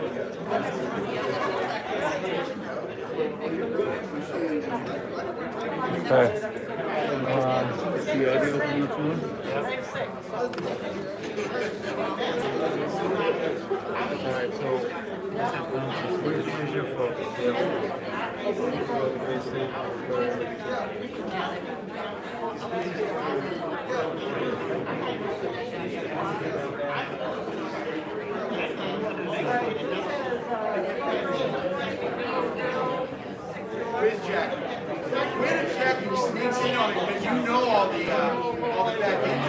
Okay. The audio on the phone? Alright, so where's your phone? Where's Jack? Where did Jack sneaks in on it? Because you know all the back end.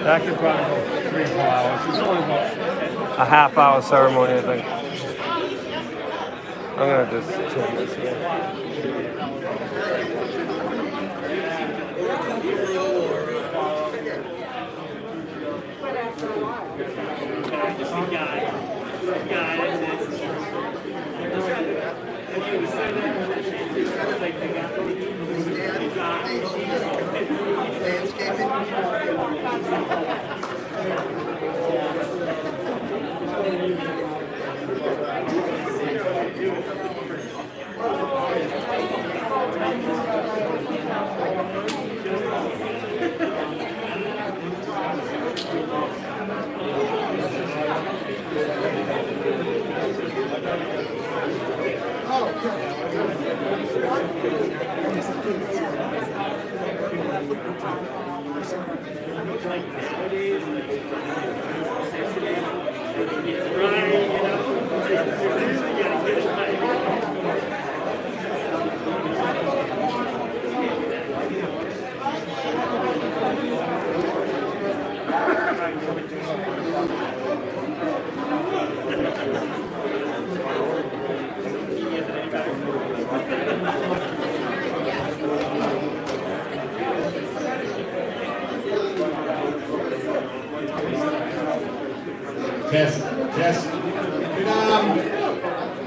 That could probably go 3 or 4 hours. It's only about A half-hour ceremony, I think. I'm gonna just turn this here. Test, test.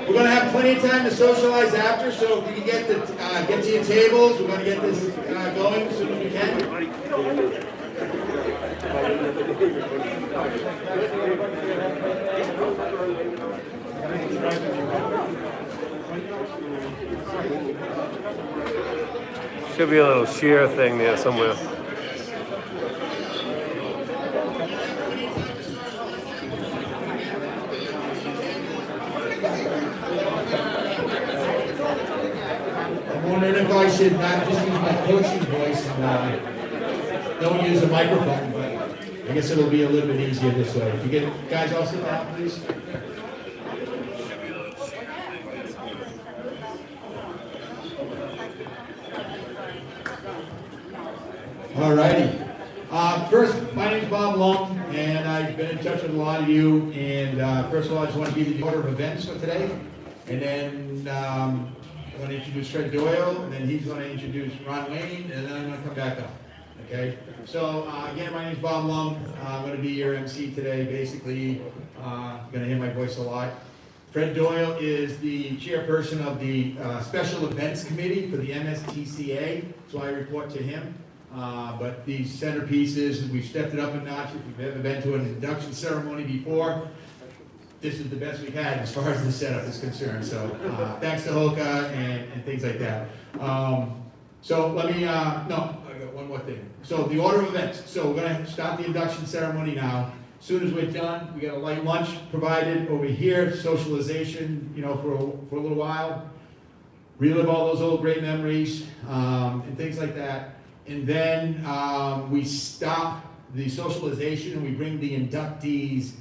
We're going to have plenty of time to socialize after, so if you can get to your tables, we're going to get this going as soon as we can. Should be a little shear thing there somewhere. I'm wondering if I should not just use my coaching voice and don't use a microphone, but I guess it'll be a little bit easier this way. If you get guys all sit down, please. All righty. First, my name is Bob Long, and I've been in touch with a lot of you. And first of all, I just want to give you the order of events for today. And then I'm going to introduce Fred Doyle, and then he's going to introduce Ron Wayne, and then I'm going to come back up. Okay? So, again, my name is Bob Lum. I'm going to be your MC today. Basically, going to hear my voice a lot. Fred Doyle is the chairperson of the Special Events Committee for the MSTCA, so I report to him. But these centerpieces, we've stepped it up a notch. If you've ever been to an induction ceremony before, this is the best we've had as far as the setup is concerned. So thanks to Hoka and things like that. So let me, no, I got one more thing. So the order of events. So we're going to start the induction ceremony now. As soon as we're done, we got a light lunch provided over here, socialization, you know, for a little while. Relive all those old great memories, and things like that. And then we stop the socialization and we bring the inductees,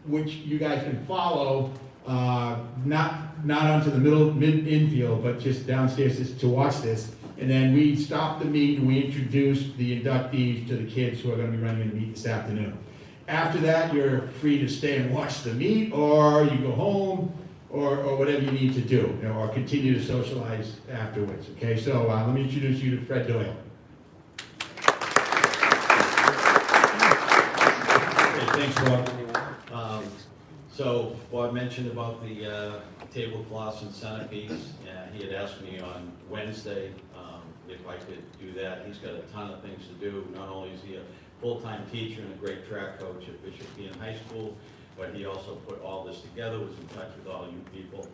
which you guys can follow, not onto the mid infield, but just downstairs to watch this. And then we stop the meet and we introduce the inductees to the kids who are going to be running the meet this afternoon. After that, you're free to stay and watch the meet, or you go home, or whatever you need to do, you know, or continue to socialize afterwards. Okay, so let me introduce you to Fred Doyle. Thanks, Bob. So Bob mentioned about the tablecloths and centerpiece. He had asked me on Wednesday if I could do that. He's got a ton of things to do. Not only is he a full-time teacher and a great track coach at Bishop Ian High School, but he also put all this together, was in touch with all you people.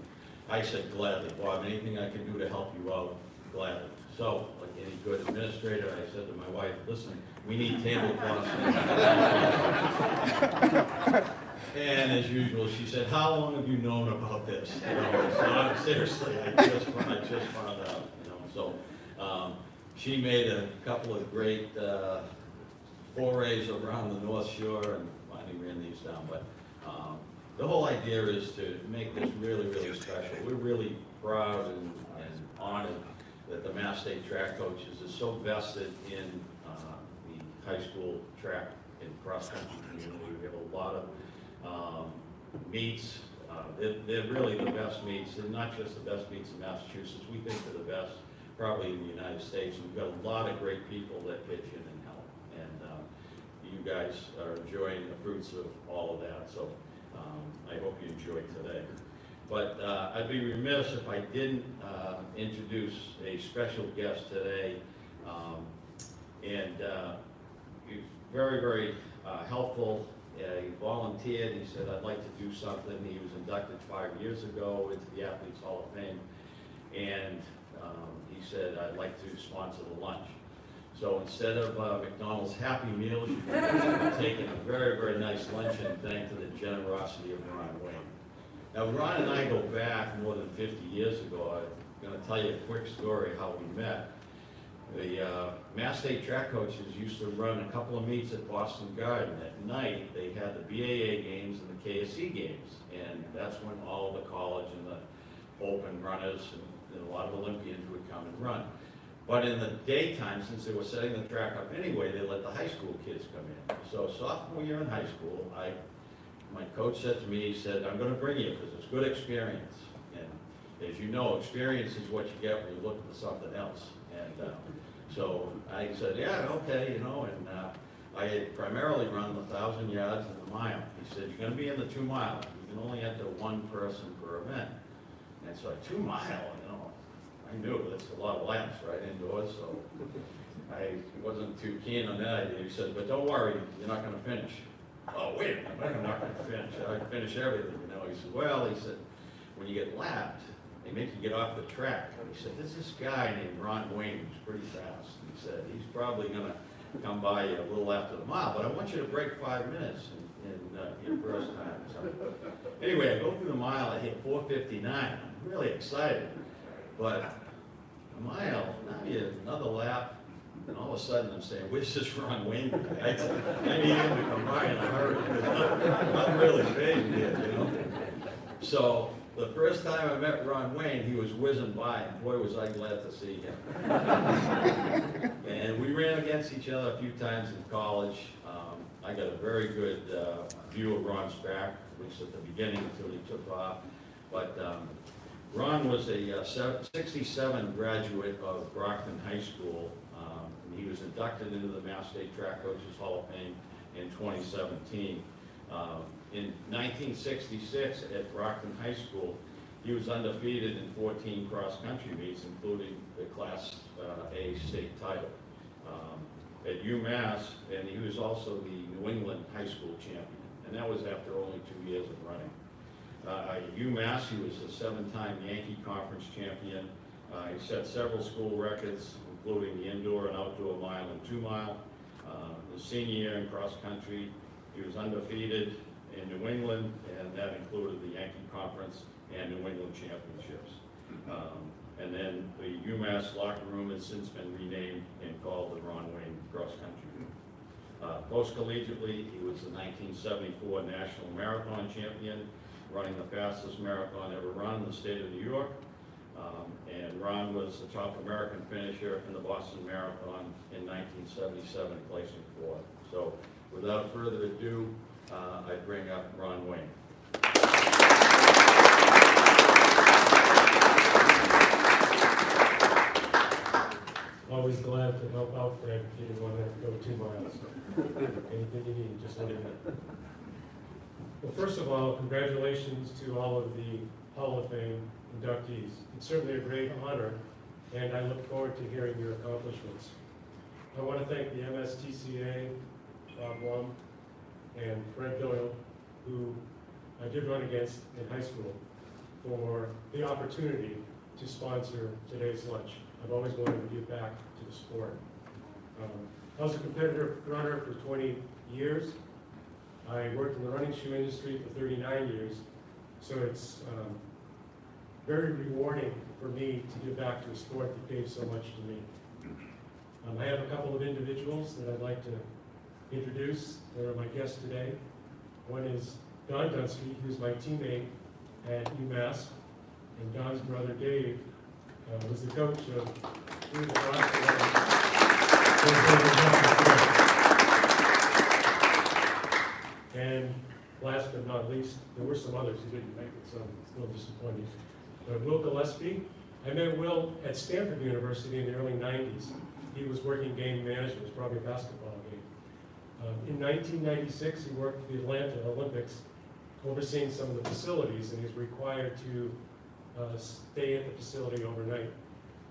I said, gladly, Bob, anything I can do to help you out, gladly. So, like any good administrator, I said to my wife, listen, we need tablecloths. And as usual, she said, how long have you known about this? You know, so seriously, I just found out, you know. So she made a couple of great forays around the North Shore and finally ran these down. But the whole idea is to make this really, really special. We're really proud and honored that the Mass State track coaches is so vested in the high school track and cross-country community. We have a lot of meets. They're really the best meets. They're not just the best meets in Massachusetts. We think they're the best probably in the United States. We've got a lot of great people that pitch in and help. And you guys are enjoying the fruits of all of that. So I hope you enjoyed today. But I'd be remiss if I didn't introduce a special guest today. And he's very, very helpful. He volunteered. He said, I'd like to do something. He was inducted 5 years ago into the Athletes Hall of Fame. And he said, I'd like to sponsor the lunch. So instead of McDonald's Happy Meals, you're taking a very, very nice luncheon thanks to the generosity of Ron Wayne. Now, Ron and I go back more than 50 years ago. I'm going to tell you a quick story how we met. The Mass State track coaches used to run a couple of meets at Boston Garden. At night, they had the BAA games and the KSC games. And that's when all the college and the open runners and a lot of Olympians would come and run. But in the daytime, since they were setting the track up anyway, they let the high school kids come in. So sophomore year in high school, my coach said to me, he said, I'm going to bring you because it's good experience. And as you know, experience is what you get when you look for something else. And so I said, yeah, okay, you know, and I had primarily run the 1,000 yards and the mile. He said, you're going to be in the 2 mile. You can only enter one person per event. And so 2 mile, you know, I knew that's a lot of laps right indoors, so I wasn't too keen on that idea. He said, but don't worry, you're not going to finish. Oh, wait a minute, I'm not going to finish. I can finish everything, you know. He said, well, he said, when you get lapped, they make you get off the track. He said, there's this guy named Ron Wayne who's pretty fast. He said, he's probably going to come by you a little after the mile, but I want you to break 5 minutes in your first time. So anyway, I go through the mile, I hit 4:59. I'm really excited. But a mile, now you another lap, and all of a sudden I'm saying, where's this Ron Wayne guy? I need him to come by in a hurry. I'm really big here, you know. So the first time I met Ron Wayne, he was whizzing by, and boy was I glad to see him. And we ran against each other a few times in college. I got a very good view of Ron's back, at least at the beginning until he took off. But Ron was a 67 graduate of Brockton High School. And he was inducted into the Mass State Track Coaches Hall of Fame in 2017. In 1966 at Brockton High School, he was undefeated in 14 cross-country meets, including the Class A state title. At UMass, and he was also the New England High School champion, and that was after only 2 years of running. At UMass, he was a 7-time Yankee Conference champion. He set several school records, including the indoor and outdoor mile and 2 mile. The senior year in cross country, He was undefeated in New England, and that included the Yankee Conference and New England Championships. And then the UMass locker room has since been renamed and called the Ron Wayne Cross Country. Post-collegiately, he was the 1974 National Marathon Champion, running the fastest marathon ever run in the state of New York. And Ron was the top American finisher in the Boston Marathon in 1977, placing fourth. So without further ado, I bring up Ron Wayne. Always glad to help out Fred if you want to go 2 miles. Anything you need, just let me know. Well, first of all, congratulations to all of the Hall of Fame inductees. It's certainly a great honor, and I look forward to hearing your accomplishments. I want to thank the MSTCA, Bob Blum, and Fred Doyle, who I did run against in high school, for the opportunity to sponsor today's lunch. I've always wanted to give back to the sport. I was a competitive runner for 20 years. I worked in the running shoe industry for 39 years, so it's very rewarding for me to give back to a sport that gave so much to me. I have a couple of individuals that I'd like to introduce. They're my guests today. One is Don Dunsky, who's my teammate at UMass, and Don's brother Dave was the coach of the Gloucester. And last but not least, there were some others who didn't make it, so it's a little disappointing. But Will Gillespie, I met Will at Stanford University in the early 90s. He was working game management, it was probably a basketball game. In 1996, he worked for the Atlanta Olympics, overseeing some of the facilities, and he was required to stay at the facility overnight.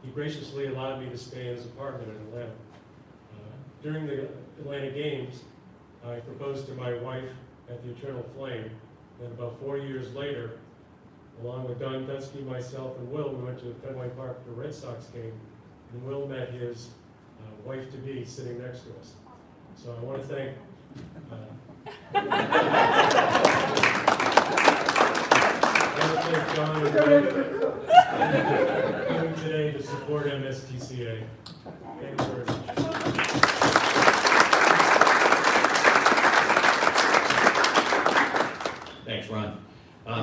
He graciously allowed me to stay in his apartment in Atlanta. During the Atlanta Games, I proposed to my wife at the Eternal Flame, and about 4 years later, along with Don Dunsky, myself, and Will, we went to Fenway Park for a Red Sox game, and Will met his wife-to-be sitting next to us. So I want to thank John and coming today to support MSTCA. Thank you very much. Thanks, Ron.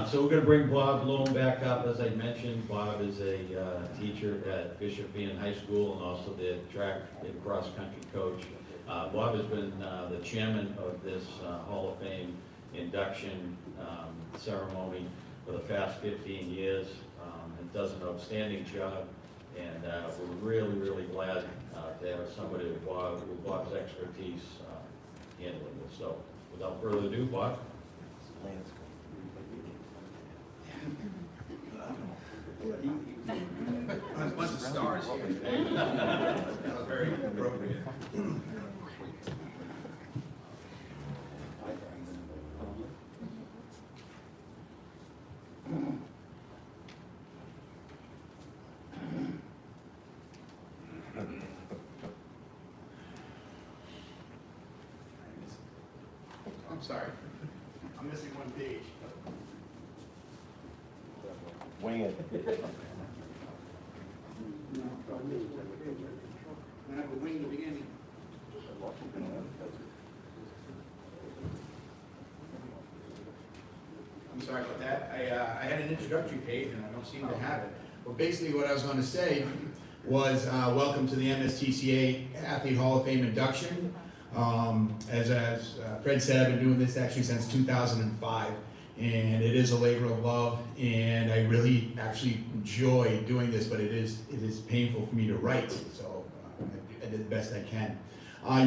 So we're going to bring Bob Loam back up. As I mentioned, Bob is a teacher at Bishop Ian High School and also the track and cross-country coach. Bob has been the chairman of this Hall of Fame induction ceremony for the past 15 years. And does an outstanding job, and we're really, really glad to have somebody with Bob's expertise handling this. So without further ado, Bob. There's a bunch of stars here. That was very appropriate. I'm sorry. I'm missing one page. Wing it. I have to wing the beginning. I'm sorry about that. I had an introductory page and I don't seem to have it. But basically what I was going to say was welcome to the MSTCA Athlete Hall of Fame induction. As Fred said, I've been doing this actually since 2005. And it is a labor of love, and I really actually enjoy doing this, but it is painful for me to write, so I did the best I can.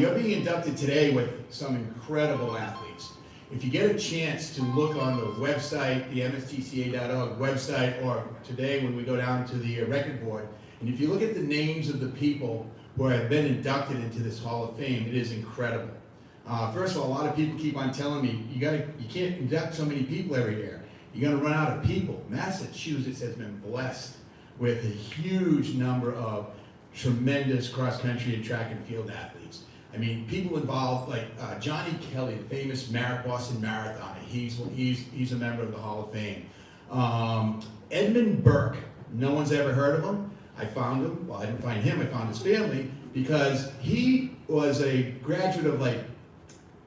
You're being inducted today with some incredible athletes. If you get a chance to look on the website, the mstca.org website, or today when we go down to the record board, and if you look at the names of the people who have been inducted into this Hall of Fame, it is incredible. First of all, a lot of people keep on telling me, you can't induct so many people every year. You're going to run out of people. Massachusetts has been blessed with a huge number of tremendous cross-country and track and field athletes. I mean, people involved like Johnny Kelly, the famous Boston marathoner. He's a member of the Hall of Fame. Edmund Burke, no one's ever heard of him. I found him. Well, I didn't find him. I found his family because he was a graduate of I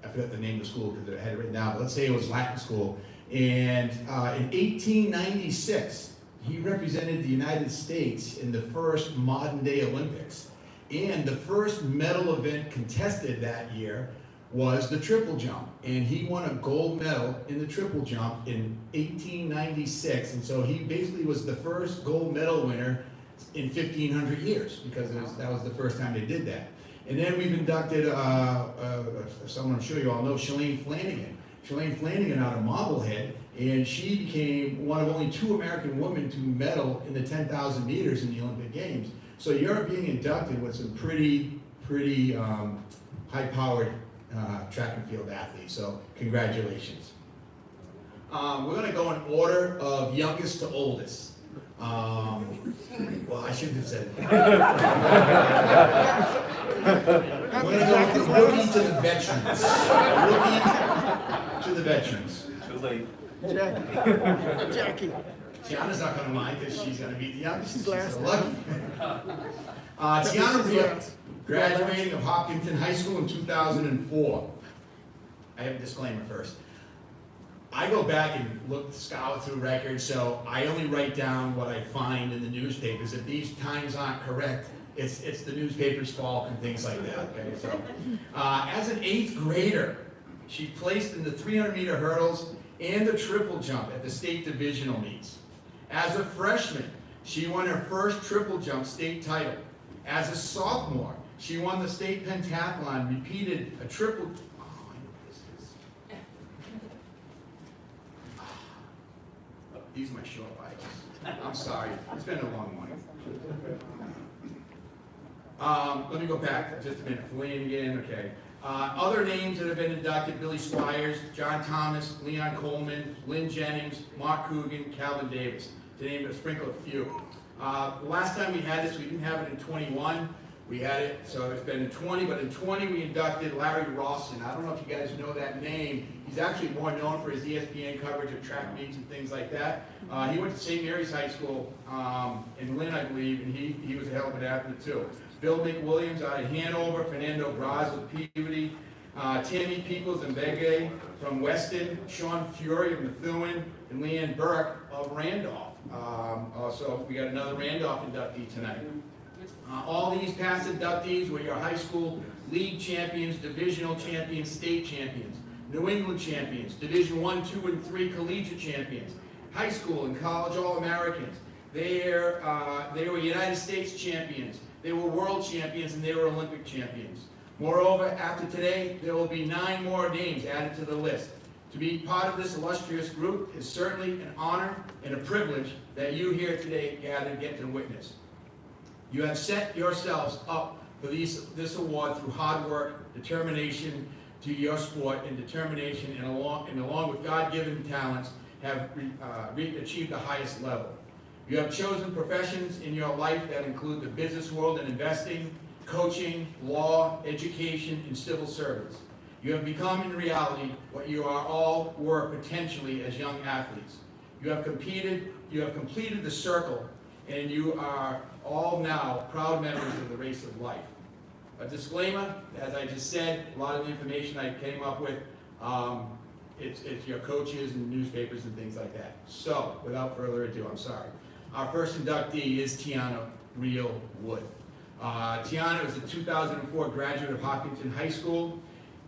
forgot the name of the school because I had it written down. But let's say it was Latin school. And in 1896, he represented the United States in the first modern day Olympics. And the first medal event contested that year was the triple jump. And he won a gold medal in the triple jump in 1896. And so he basically was the first gold medal winner in 1,500 years because that was the first time they did that. And then we've inducted someone I'm sure you all know, Shalane Flanagan. Shalane Flanagan out of Marblehead, and she became one of only 2 American women to medal in the 10,000 meters in the Olympic Games. So you're being inducted with some pretty high-powered track and field athletes, so congratulations. We're going to go in order of youngest to oldest. Well, I shouldn't have said it. We're going to go from rookie to the veterans. Rookie to the veterans. Too late. Jackie. Tiana's not going to mind because she's going to be the youngest. She's So last. lucky. Tiana Riel, graduating of Hopkinton High School in 2004. I have a disclaimer first. I go back and scour through records, so I only write down what I find in the newspapers. If these times aren't correct, it's the newspaper's fault and things like that. Okay, so as an 8th grader, she placed in the 300-meter hurdles and the triple jump at the state divisional meets. As a freshman, she won her first triple jump state title. As a sophomore, she won the state pentathlon, repeated a triple. Oh, I know what this is. These are my short bikes. I'm sorry. It's been a long morning. Let me go back just a minute. Flanagan, okay. Other names that have been inducted: Billy Squires, John Thomas, Leon Coleman, Lynn Jennings, Mark Coogan, Calvin Davis, to name a sprinkle a few. The last time we had this, we didn't have it in 21. We had it, so it's been in 20, but in 20 we inducted Larry Rawson. I don't know if you guys know that name. He's actually more known for his ESPN coverage of track meets and things like that. He went to St. Mary's High School in Lynn, I believe, and he was a hell of an athlete too. Bill McWilliams out of Hanover, Fernando Braz of Peabody, Tammy Peoples and Begay from Weston, Sean Fury of Methuen, and Leanne Burke of Randolph. Also, we got another Randolph inductee tonight. All these past inductees were your high school league champions, divisional champions, state champions, New England champions, Division I, II, and III collegiate champions, high school and college All-Americans. They were United States champions, they were world champions, and they were Olympic champions. Moreover, after today, there will be 9 more names added to the list. To be part of this illustrious group is certainly an honor and a privilege that you here today gathered get to witness. You have set yourselves up for this award through hard work, determination to your sport, and determination, and along with God-given talents, have achieved the highest level. You have chosen professions in your life that include the business world and investing, coaching, law, education, and civil service. You have become in reality what you are all were potentially as young athletes. You have completed the circle, and you are all now proud members of the race of life. A disclaimer, as I just said, a lot of the information I came up with, it's your coaches and newspapers and things like that. So, without further ado, I'm sorry. Our first inductee is Tiana Riel Wood. Tiana is a 2004 graduate of Hopkinton High School.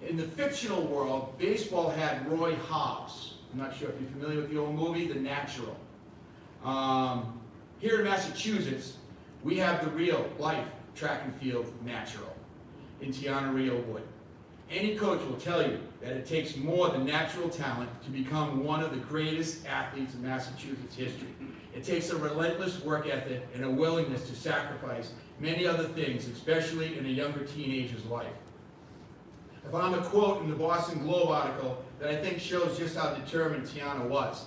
In the fictional world, baseball had Roy Hobbs. I'm not sure if you're familiar with the old movie, The Natural. Here in Massachusetts, we have the real life track and field natural in Tiana Riel Wood. Any coach will tell you that it takes more than natural talent to become one of the greatest athletes in Massachusetts history. It takes a relentless work ethic and a willingness to sacrifice many other things, especially in a younger teenager's life. I found a quote in the Boston Globe article that I think shows just how determined Tiana was.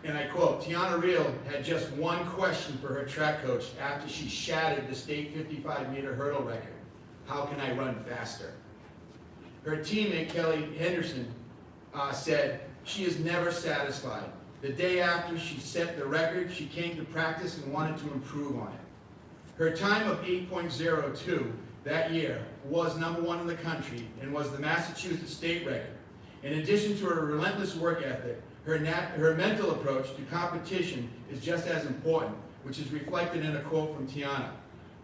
And I quote, Tiana Riel had just one question for her track coach after she shattered the state 55-meter hurdle record. How can I run faster? her teammate Kelly Henderson said, "She is never satisfied. The day after she set the record, she came to practice and wanted to improve on it." Her time of 8.02 that year was #1 in the country and was the Massachusetts state record. In addition to her relentless work ethic, her mental approach to competition is just as important, which is reflected in a quote from Tiana.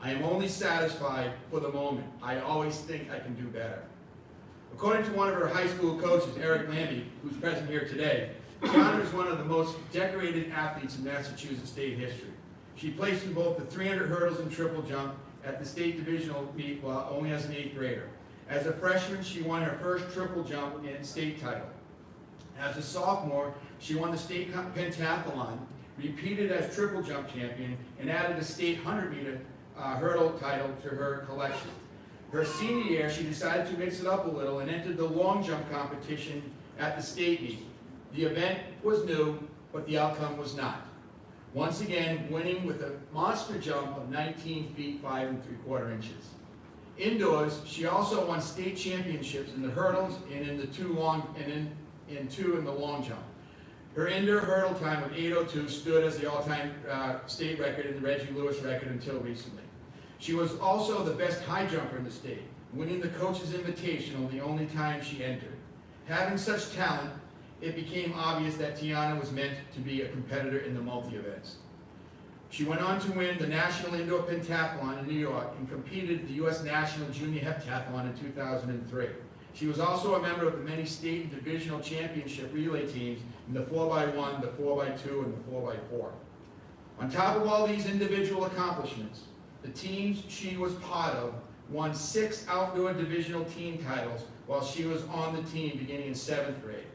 "I am only satisfied for the moment. I always think I can do better." According to one of her high school coaches, Eric Lambie, who's present here today, Tiana is one of the most decorated athletes in Massachusetts state history. She placed in both the 300 hurdles and triple jump at the state divisional meet while only as an 8th grader. As a freshman, she won her first triple jump and state title. As a sophomore, she won the state pentathlon, repeated as triple jump champion, and added a state 100-meter hurdle title to her collection. Her senior year, she decided to mix it up a little and entered the long jump competition at the state meet. The event was new, but the outcome was not. Once again, winning with a monster jump of 19 feet 5 3/4 inches. Indoors, she also won state championships in the hurdles and in the two in the long jump. Her indoor hurdle time of 8:02 stood as the all-time state record and the Reggie Lewis record until recently. She was also the best high jumper in the state, winning the coach's invitational the only time she entered. Having such talent, it became obvious that Tiana was meant to be a competitor in the multi-events. She went on to win the National Indoor Pentathlon in New York and competed at the U.S. National Junior Heptathlon in 2003. She was also a member of the many state and divisional championship relay teams in the 4x1, the 4x2, and the 4x4. On top of all these individual accomplishments, the teams she was part of won 6 outdoor divisional team titles while she was on the team beginning in 7th grade.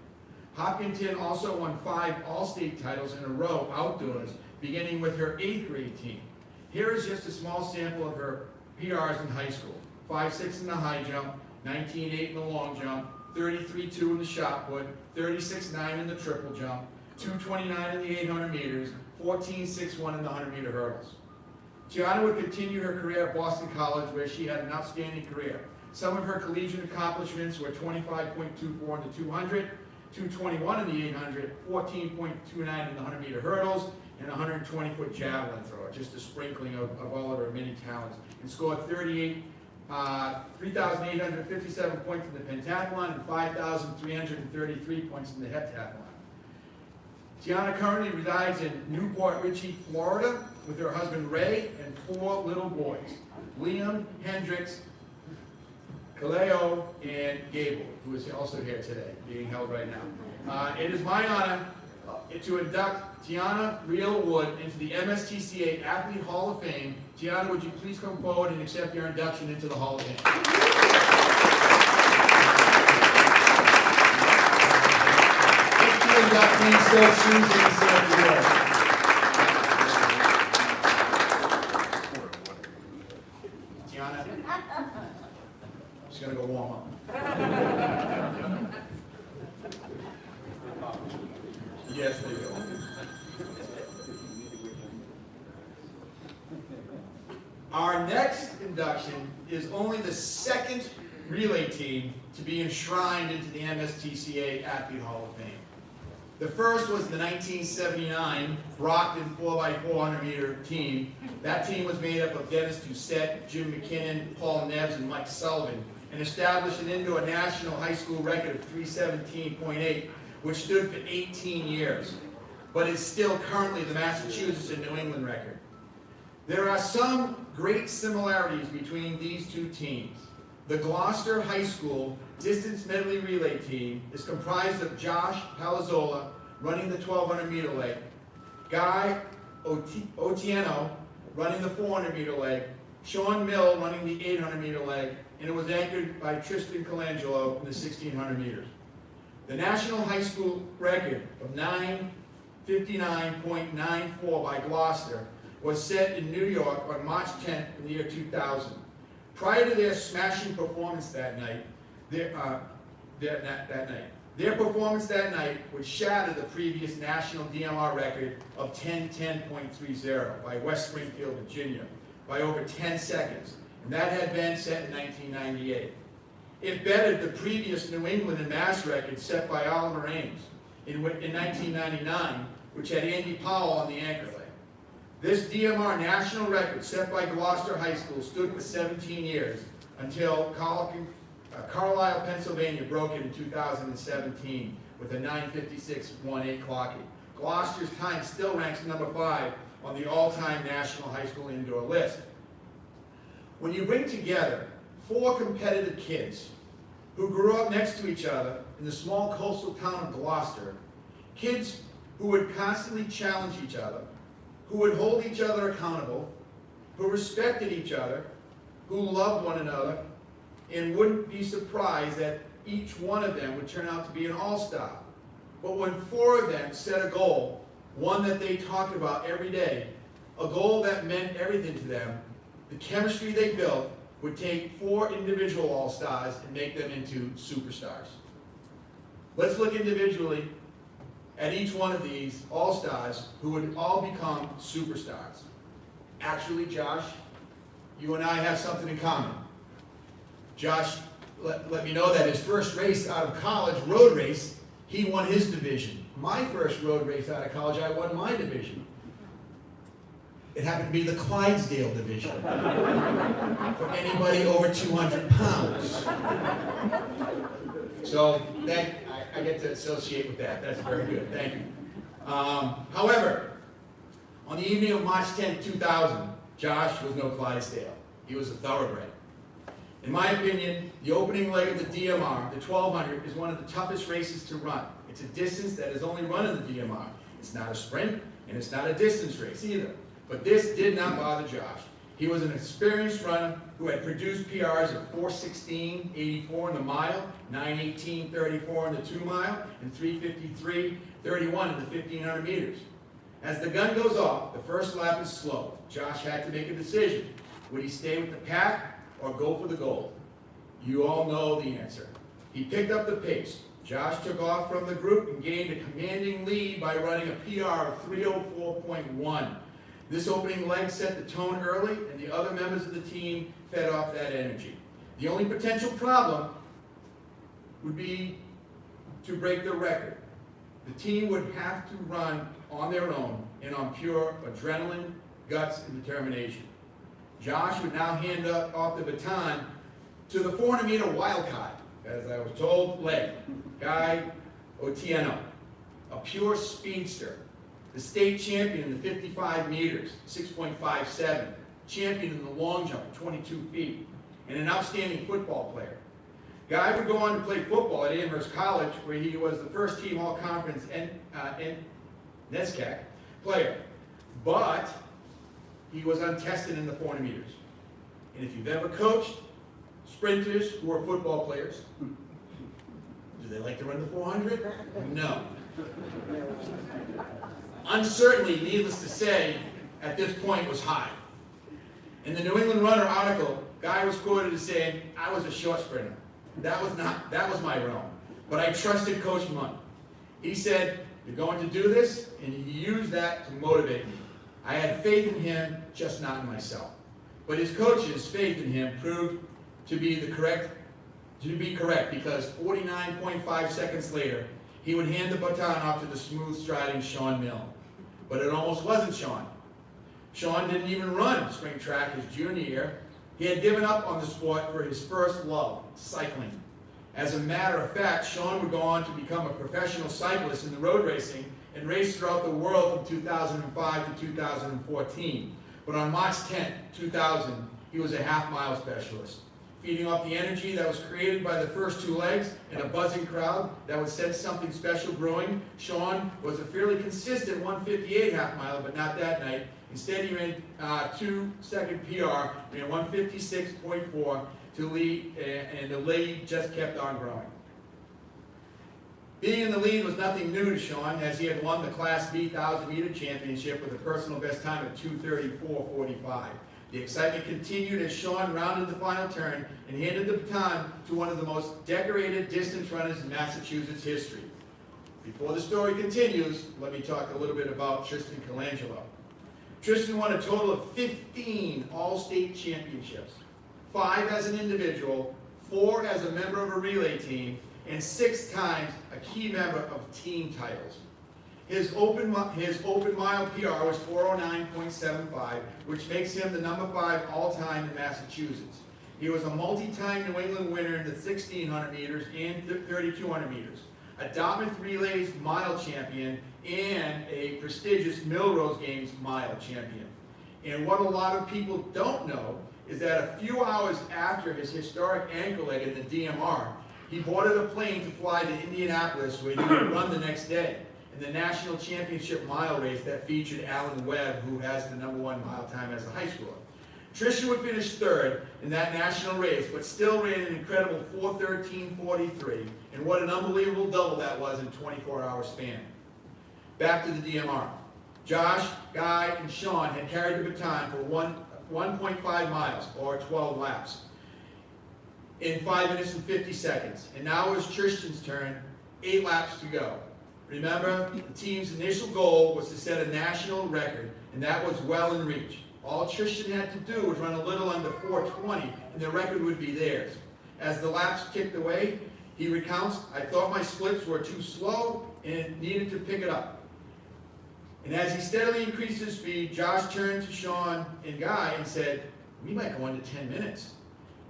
Hopkinton also won 5 all-state titles in a row outdoors, beginning with her 8th grade team. Here is just a small sample of her PRs in high school: 5.6 in the high jump, 19.8 in the long jump, 33.2 in the shot put, 36.9 in the triple jump, 2.29 in the 800 meters, 14.61 in the 100-meter hurdles. Tiana would continue her career at Boston College, where she had an outstanding career. Some of her collegiate accomplishments were 25.24 in the 200, 2.21 in the 800, 14.29 in the 100-meter hurdles, and 120-foot javelin thrower, just a sprinkling of all of her many talents, and scored 3,857 points in the pentathlon and 5,333 points in the heptathlon. Tiana currently resides in Newport Richey, Florida, with her husband Ray and 4 little boys: Liam, Hendrix, Kaleo, and Gable, who is also here today, being held right now. It is my honor to induct Tiana Riel Wood into the MSTCA Athlete Hall of Fame. Tiana, would you please come forward and accept your induction into the Hall of Fame? If the inductee so chooses to say a few words. Tiana, she's gonna go warm up. Yes, they will. Our next induction is only the 2nd relay team to be enshrined into the MSTCA Athlete Hall of Fame. The first was the 1979 Brockton 4x400 meter team. That team was made up of Dennis Doucette, Jim McKinnon, Paul Neves, and Mike Sullivan, and established an indoor national high school record of 317.8, which stood for 18 years, but is still currently the Massachusetts and New England record. There are some great similarities between these two teams. The Gloucester High School distance medley relay team is comprised of Josh Palazzola running the 1,200 meter leg, Guy Otieno running the 400 meter leg, Sean Mill running the 800 meter leg, and it was anchored by Tristan Colangelo in the 1,600 meters. The national high school record of 9:59.94 by Gloucester was set in New York on March 10th in the year 2000. Prior to their smashing performance that night, their performance that night would shatter the previous national DMR record of 10:10.30 by West Springfield, Virginia, by over 10 seconds, and that had been set in 1998. It bettered the previous New England and Mass record set by Oliver Ames in 1999, which had Andy Powell on the anchor leg. This DMR national record set by Gloucester High School stood for 17 years until Carlisle, Pennsylvania broke it in 2017 with a 9:56.18 clocking. Gloucester's time still ranks number 5 on the all-time national high school indoor list. When you bring together 4 competitive kids who grew up next to each other in the small coastal town of Gloucester, kids who would constantly challenge each other, who would hold each other accountable, who respected each other, who loved one another, and wouldn't be surprised that each one of them would turn out to be an all-star. But when 4 of them set a goal, one that they talked about every day, a goal that meant everything to them, the chemistry they built would take 4 individual all-stars and make them into superstars. Let's look individually at each one of these all-stars who would all become superstars. Actually, Josh, you and I have something in common. Josh let me know that his first race out of college, road race, he won his division. My first road race out of college, I won my division. It happened to be the Clydesdale division for anybody over 200 pounds. So that, I get to associate with that. That's very good. Thank you. However, on the evening of March 10, 2000, Josh was no Clydesdale. He was a thoroughbred. In my opinion, the opening leg of the DMR, the 1200, is one of the toughest races to run. It's a distance that is only run in the DMR. It's not a sprint, and it's not a distance race either. But this did not bother Josh. He was an experienced runner who had produced PRs of 4:16.84 in the mile, 9:18.34 in the 2 mile, and 3:53.31 in the 1500 meters. As the gun goes off, the first lap is slow. Josh had to make a decision. Would he stay with the pack or go for the gold? You all know the answer. He picked up the pace. Josh took off from the group and gained a commanding lead by running a PR of 3:04.1. This opening leg set the tone early, and the other members of the team fed off that energy. The only potential problem would be to break the record. The team would have to run on their own and on pure adrenaline, guts, and determination. Josh would now hand off the baton to the 400-meter wild card, as I was told, leg, Guy Tiana, a pure speedster, the state champion in the 55 meters, 6.57, champion in the long jump, 22 feet, and an outstanding football player. Guy would go on to play football at Amherst College, where he was the first team all-conference Nosek player, but he was untested in the 400 meters. And if you've ever coached sprinters who are football players, do they like to run the 400? No. Uncertainty, needless to say, at this point was high. In the New England Runner article, Guy was quoted as saying, "I was a short sprinter. That was my realm. But I trusted Coach Munn. He said, you're going to do this," and he used that to motivate me. I had faith in him, just not in myself. But his coach's faith in him proved to be correct, because 49.5 seconds later, he would hand the baton off to the smooth striding Sean Mill. But it almost wasn't Sean. Sean didn't even run spring track his junior year. He had given up on the sport for his first love, cycling. As a matter of fact, Sean would go on to become a professional cyclist in the road racing and race throughout the world from 2005 to 2014. But on March 10, 2000, he was a half-mile specialist. Feeding off the energy that was created by the first 2 legs and a buzzing crowd that would sense something special brewing, Sean was a fairly consistent 1:58 half-mile, but not that night. Instead, he ran 2-second PR, ran 1:56.4 to lead, and the lead just kept on growing. Being in the lead was nothing new to Sean, as he had won the Class B 1,000-meter championship with a personal best time of 2:34.45. The excitement continued as Sean rounded the final turn and handed the baton to one of the most decorated distance runners in Massachusetts history. Before the story continues, let me talk a little bit about Tristan Colangelo. Tristan won a total of 15 all-state championships, 5 as an individual, 4 as a member of a relay team, and 6 times a key member of team titles. His open mile PR was 409.75, which makes him the number 5 all-time in Massachusetts. He was a multi-time New England winner in the 1600 meters and 3200 meters, a Dartmouth Relays mile champion, and a prestigious Millrose Games mile champion. And what a lot of people don't know is that a few hours after his historic ankle leg in the DMR, he boarded a plane to fly to Indianapolis where he would run the next day in the national championship mile race that featured Alan Webb, who has the #1 mile time as a high schooler. Trisha would finish 3rd in that national race, but still ran an incredible 4:13.43, and what an unbelievable double that was in a 24-hour span. Back to the DMR. Josh, Guy, and Sean had carried the baton for 1.5 miles, or 12 laps, in 5 minutes and 50 seconds. And now it was Tristan's turn, 8 laps to go. Remember, the team's initial goal was to set a national record, and that was well in reach. All Tristan had to do was run a little under 4:20, and the record would be theirs. As the laps ticked away, he recounts, "I thought my splits were too slow and needed to pick it up." And as he steadily increased his speed, Josh turned to Sean and Guy and said, "We might go under 10 minutes."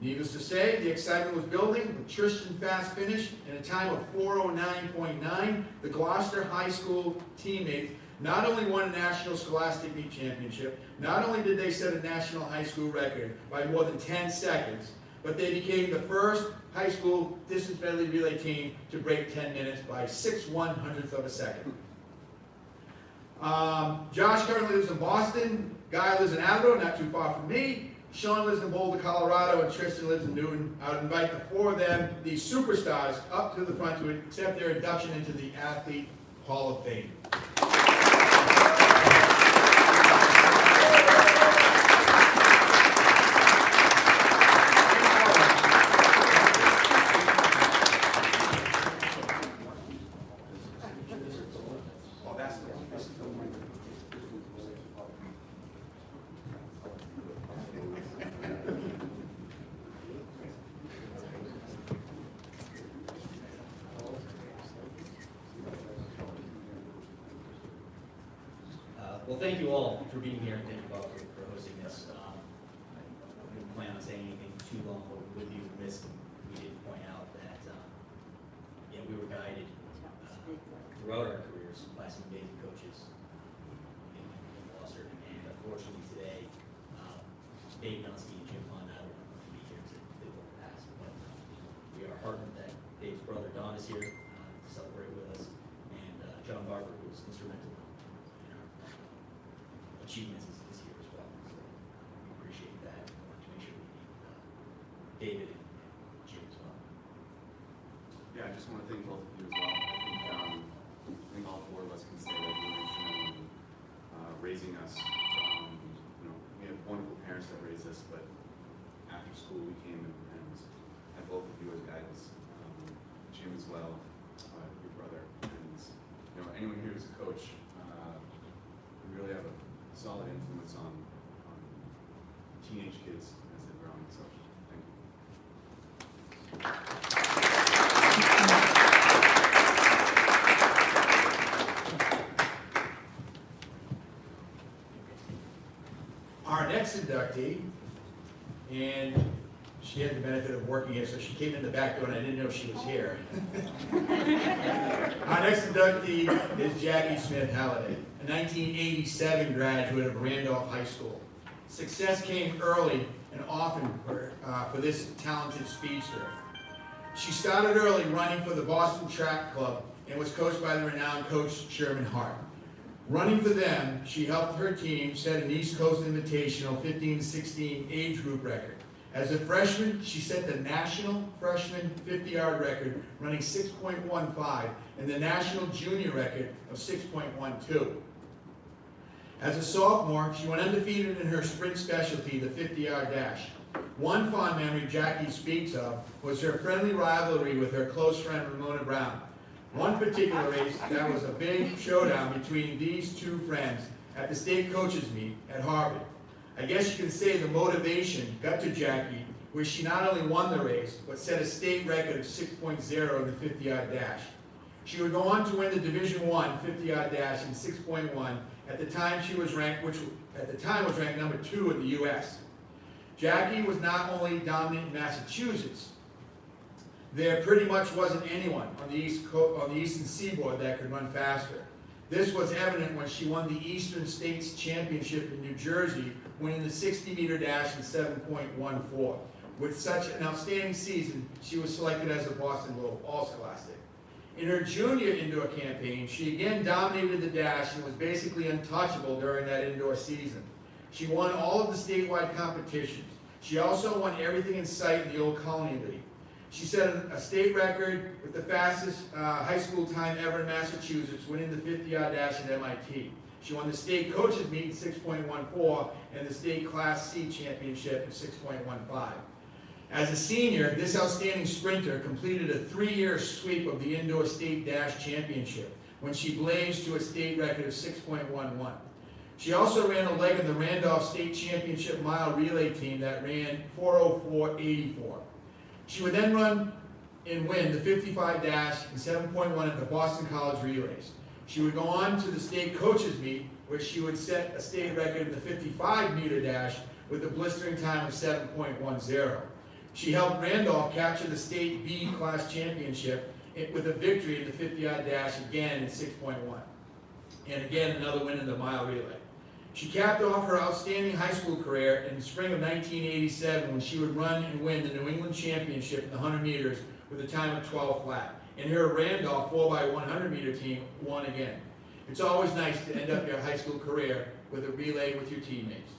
Needless to say, the excitement was building, with Tristan fast finished in a time of 4:09.9. The Gloucester High School teammates not only won a national scholastic meet championship, not only did they set a national high school record by more than 10 seconds, but they became the first high school distance medley relay team to break 10 minutes by 6/100th of a second. Josh currently lives in Boston, Guy lives in Attleboro, not too far from me, Sean lives in Boulder, Colorado, and Tristan lives in Newton. I would invite the 4 of them, these superstars, up to the front to accept their induction into the Athlete Hall of Fame. Well, thank you all for being here, and thank you, Bob, for hosting this. I didn't plan on saying anything too long, but we would be remiss if we didn't point out that we were guided throughout our careers by some amazing coaches in Gloucester, and unfortunately today, Dave Dunsky and Jim Hunt, I don't know if be here to both pass, but we are heartened that Dave's brother Don is here to celebrate with us, and John Barber, who was instrumental achievements is here as well. So we appreciate that. I want to make sure we need David and Jim as well. Yeah, I just want to thank both of you as well. I think all 4 of us can say that you mentioned raising us. We have wonderful parents that raised us, but after school we came and had both of you as guidance. Jim as well, your brother, and anyone here who's a coach, we really have a solid influence on teenage kids as they're growing. So, thank you. Our next inductee, and she had the benefit of working here, so she came in the back door and I didn't know she was here. Our next inductee is Jackie Smith Halliday, a 1987 graduate of Randolph High School. Success came early and often for this talented speedster. She started early running for the Boston Track Club and was coached by the renowned coach Sherman Hart. Running for them, she helped her team set an East Coast Invitational 15-16 age group record. As a freshman, she set the national freshman 50-yard record, running 6.15, and the national junior record of 6.12. As a sophomore, she went undefeated in her sprint specialty, the 50-yard dash. One fond memory Jackie speaks of was her friendly rivalry with her close friend Ramona Brown. One particular race, that was a big showdown between these 2 friends at the state coaches meet at Harvard. I guess you can say the motivation got to Jackie where she not only won the race, but set a state record of 6.0 in the 50-yard dash. She would go on to win the Division I 50-yard dash in 6.1. At the time she was ranked, which at the time was ranked number 2 in the U.S. Jackie was not only dominant in Massachusetts, there pretty much wasn't anyone on the Eastern Seaboard that could run faster. This was evident when she won the Eastern States Championship in New Jersey, winning the 60-meter dash in 7.14. With such an outstanding season, she was selected as a Boston Globe All-Scholastic. In her junior indoor campaign, she again dominated the dash and was basically untouchable during that indoor season. She won all of the statewide competitions. She also won everything in sight in the Old Colony League. She set a state record with the fastest high school time ever in Massachusetts, winning the 50-yard dash at MIT. She won the state coaches meet in 6.14 and the state Class C championship in 6.15. As a senior, this outstanding sprinter completed a 3-year sweep of the indoor state dash championship when she blazed to a state record of 6.11. She also ran a leg in the Randolph State Championship mile relay team that ran 4:04.84. She would then run and win the 55 dash in 7.1 at the Boston College Relays. She would go on to the state coaches meet, where she would set a state record in the 55-meter dash with a blistering time of 7.10. She helped Randolph capture the state B class championship with a victory in the 50-yard dash again in 6.1. And again, another win in the mile relay. She capped off her outstanding high school career in the spring of 1987 when she would run and win the New England Championship in the 100 meters with a time of 12 flat. And her Randolph 4x100 meter team won again. It's always nice to end up your high school career with a relay with your teammates.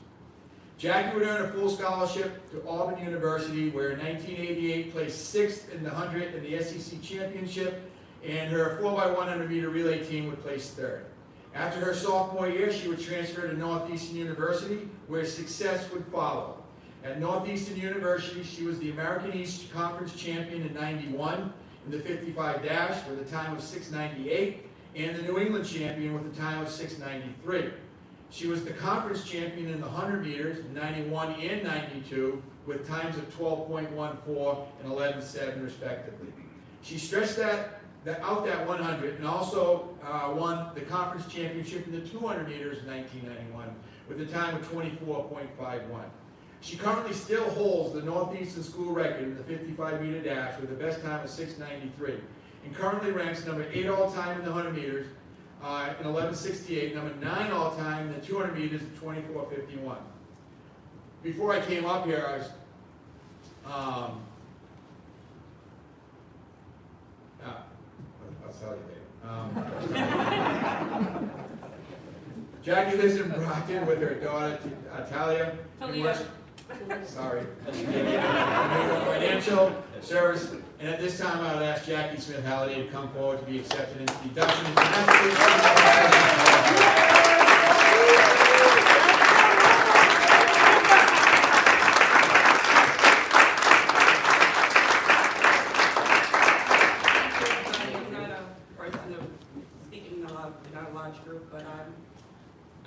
Jackie would earn a full scholarship to Auburn University, where in 1988 placed 6th in the 100 in the SEC Championship, and her 4x100 meter relay team would place 3rd. After her sophomore year, she would transfer to Northeastern University, where success would follow. At Northeastern University, she was the American East Conference champion in 91 in the 55 dash with a time of 6:98, and the New England champion with a time of 6:93. She was the conference champion in the 100 meters in 91 and 92 with times of 12.14 and 11.7 respectively. She stretched out that 100 and also won the conference championship in the 200 meters in 1991 with a time of 24.51. She currently still holds the Northeastern school record in the 55-meter dash with the best time of 6:93 and currently ranks number 8 all-time in the 100 meters in 11:68, number 9 all-time in the 200 meters in 24:51. Before I came up here, I was I'll tell you later. Jackie lives in Brockton with her daughter Talia. Sorry. Financial service. And at this time, I would ask Jackie Smith Halliday to come forward to be accepted into the Induction.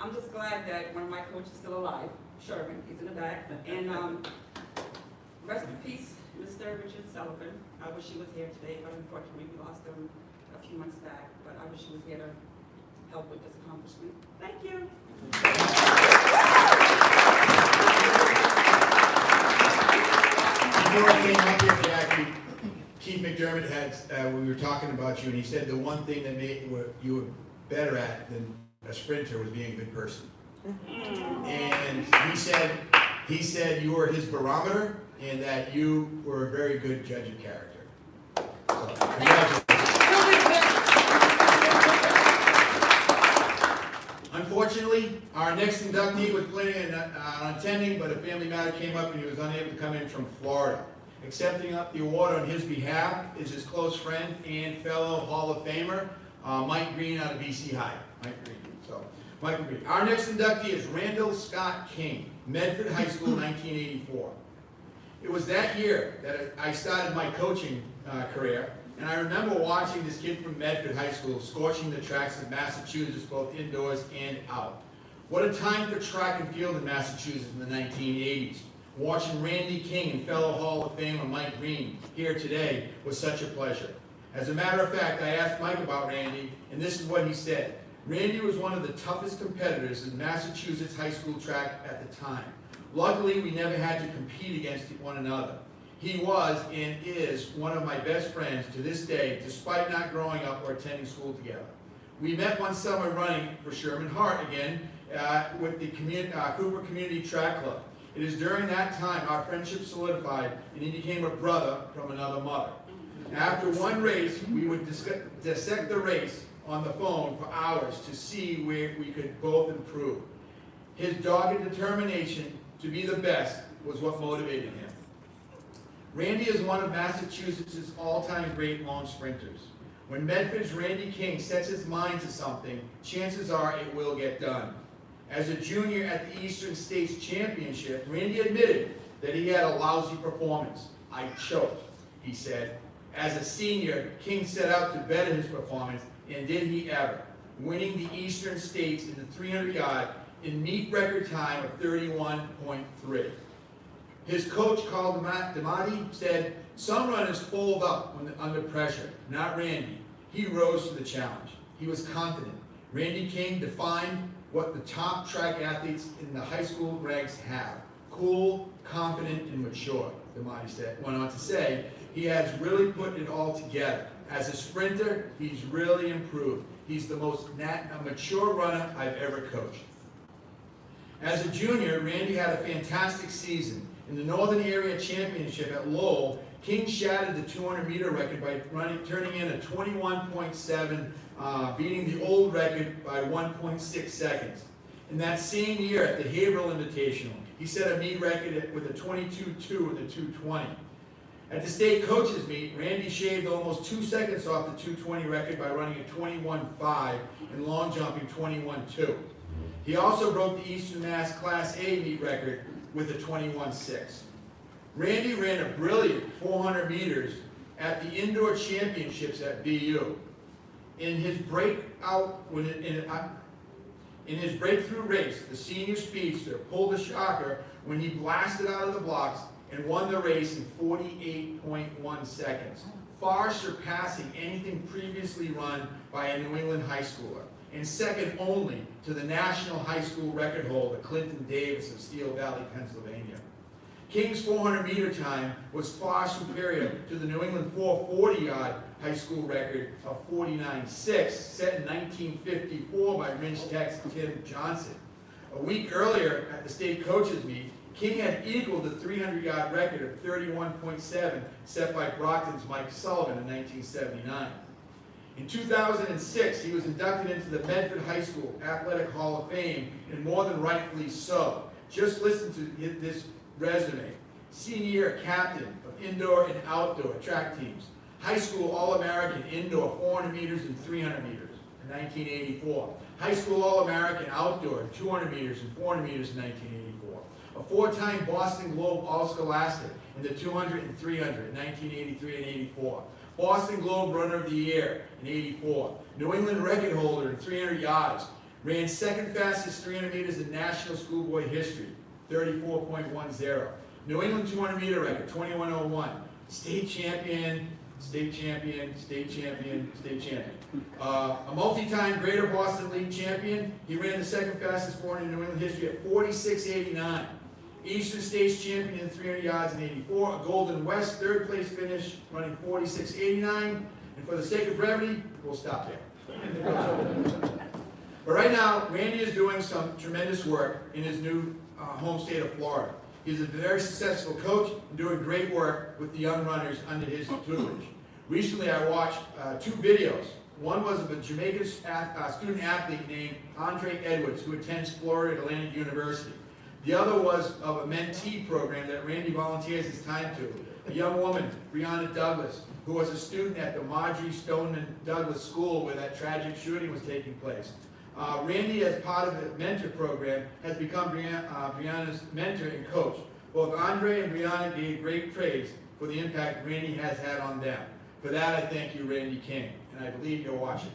I'm just glad that one of my coaches is still alive, Sherman, he's in the back, and rest in peace, Mr. Richard Sullivan. I wish he was here today, but unfortunately we lost him a few months back, but I wish he was here to help with this accomplishment. Thank you. Before I came up here, Jackie, Keith McDermott had, we were talking about you, and he said the one thing that made you were better at than a sprinter was being a good person. And he said you were his barometer and that you were a very good judge of character. So, congratulations. Unfortunately, our next inductee was planning on attending, but a family matter came up and he was unable to come in from Florida. Accepting up the award on his behalf is his close friend and fellow Hall of Famer, Mike Green out of BC High. Mike Green. So, Michael Green. Our next inductee is Randall Scott King, Medford High School, 1984. It was that year that I started my coaching career, and I remember watching this kid from Medford High School scorching the tracks of Massachusetts, both indoors and out. What a time for track and field in Massachusetts in the 1980s, Watching Randy King and fellow Hall of Famer Mike Green here today was such a pleasure. As a matter of fact, I asked Mike about Randy, and this is what he said. Randy was one of the toughest competitors in Massachusetts high school track at the time. Luckily, we never had to compete against one another. He was and is one of my best friends to this day, despite not growing up or attending school together. We met one summer running for Sherman Hart again with the Cooper Community Track Club. It is during that time our friendship solidified and he became a brother from another mother. After one race, we would dissect the race on the phone for hours to see where we could both improve. His dogged determination to be the best was what motivated him. Randy is one of Massachusetts' all-time great long sprinters. When Medford's Randy King sets his mind to something, chances are it will get done. As a junior at the Eastern States Championship, Randy admitted that he had a lousy performance. "I choked," he said. As a senior, King set out to better his performance, and did he ever, winning the Eastern States in the 300-yard in meet record time of 31.3. His coach, Carl DiMatti, said, "Some runners fold up when under pressure, not Randy." He rose to the challenge. He was confident. Randy King defined what the top track athletes in the high school ranks have: cool, confident, and mature. DiMatti went on to say, he has really put it all together. As a sprinter, he's really improved. He's the most mature runner I've ever coached. As a junior, Randy had a fantastic season. In the Northern Area Championship at Lowell, King shattered the 200-meter record by turning in a 21.7, beating the old record by 1.6 seconds. In that same year at the Haverhill Invitational, he set a meet record with a 22.2 in the 220. At the state coaches meet, Randy shaved almost 2 seconds off the 220 record by running a 21.5 and long jumping 21.2. He also broke the Eastern Mass Class A meet record with a 21.6. Randy ran a brilliant 400 meters at the indoor championships at BU. In his breakthrough race, the senior speedster pulled a shocker when he blasted out of the blocks and won the race in 48.1 seconds, far surpassing anything previously run by a New England high schooler, and second only to the national high school record holder, Clinton Davis of Steel Valley, Pennsylvania. King's 400-meter time was far superior to the New England 440-yard high school record of 49.6, set in 1954 by Rinch Tech's Tim Johnson. A week earlier at the state coaches meet, King had equaled the 300-yard record of 31.7 set by Brockton's Mike Sullivan in 1979. In 2006, he was inducted into the Medford High School Athletic Hall of Fame, and more than rightfully so. Just listen to this resume. Senior year captain of indoor and outdoor track teams. High school All-American indoor 400 meters and 300 meters in 1984. High school All-American outdoor 200 meters and 400 meters in 1984. A four-time Boston Globe All-Scholastic in the 200 and 300 in 1983 and 84. Boston Globe Runner of the Year in 84. New England record holder in 300 yards. Ran second fastest 300 meters in national schoolboy history, 34.10. New England 200 meter record, 21.01. State champion, state champion, state champion, state champion. A multi-time Greater Boston League champion. He ran the second fastest 400 in New England history at 46.89. Eastern States champion in 300 yards in 84. A Golden West third place finish running 46.89. And for the sake of brevity, we'll stop there. But right now, Randy is doing some tremendous work in his new home state of Florida. He's a very successful coach and doing great work with the young runners under his tutelage. Recently, I watched 2 videos. One was of a Jamaican student athlete named Andre Edwards, who attends Florida Atlantic University. The other was of a mentee program that Randy volunteers his time to. A young woman, Brianna Douglas, who was a student at the Marjorie Stoneman Douglas School where that tragic shooting was taking place. Randy, as part of the mentor program, has become Brianna's mentor and coach. Both Andre and Brianna gave great praise for the impact Randy has had on them. For that, I thank you, Randy King, and I believe you're watching.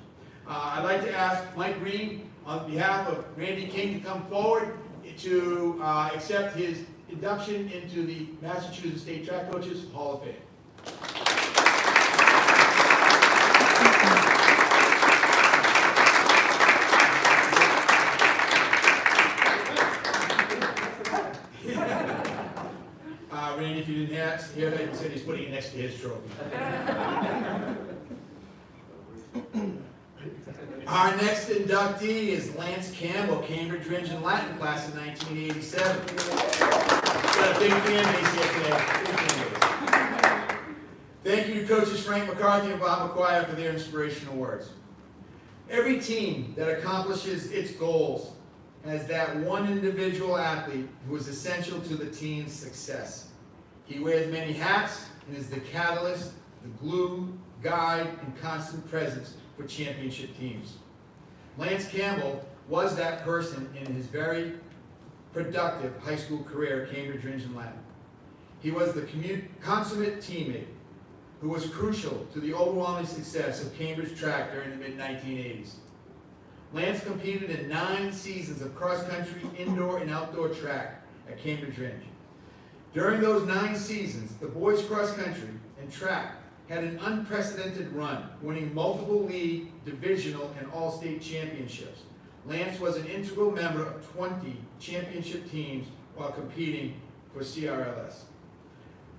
I'd like to ask Mike Green, on behalf of Randy King, to come forward to accept his induction into the Massachusetts State Track Coaches Hall of Fame. Randy, if you didn't hear that, he said he's putting it next to his trophy. Our next inductee is Lance Campbell, Cambridge Ringe and Latin class of 1987. Got a big fan base here today. Big fan base. Thank you to coaches Frank McCarthy and Bob McGuire for their inspirational words. Every team that accomplishes its goals has that one individual athlete who is essential to the team's success. He wears many hats and is the catalyst, the glue, guide, and constant presence for championship teams. Lance Campbell was that person in his very productive high school career at Cambridge Ringe and Latin. He was the consummate teammate who was crucial to the overwhelming success of Cambridge track during the mid-1980s. Lance competed in 9 seasons of cross-country, indoor, and outdoor track at Cambridge Ringe. During those 9 seasons, the boys cross-country and track had an unprecedented run, winning multiple league, divisional, and all-state championships. Lance was an integral member of 20 championship teams while competing for CRLS.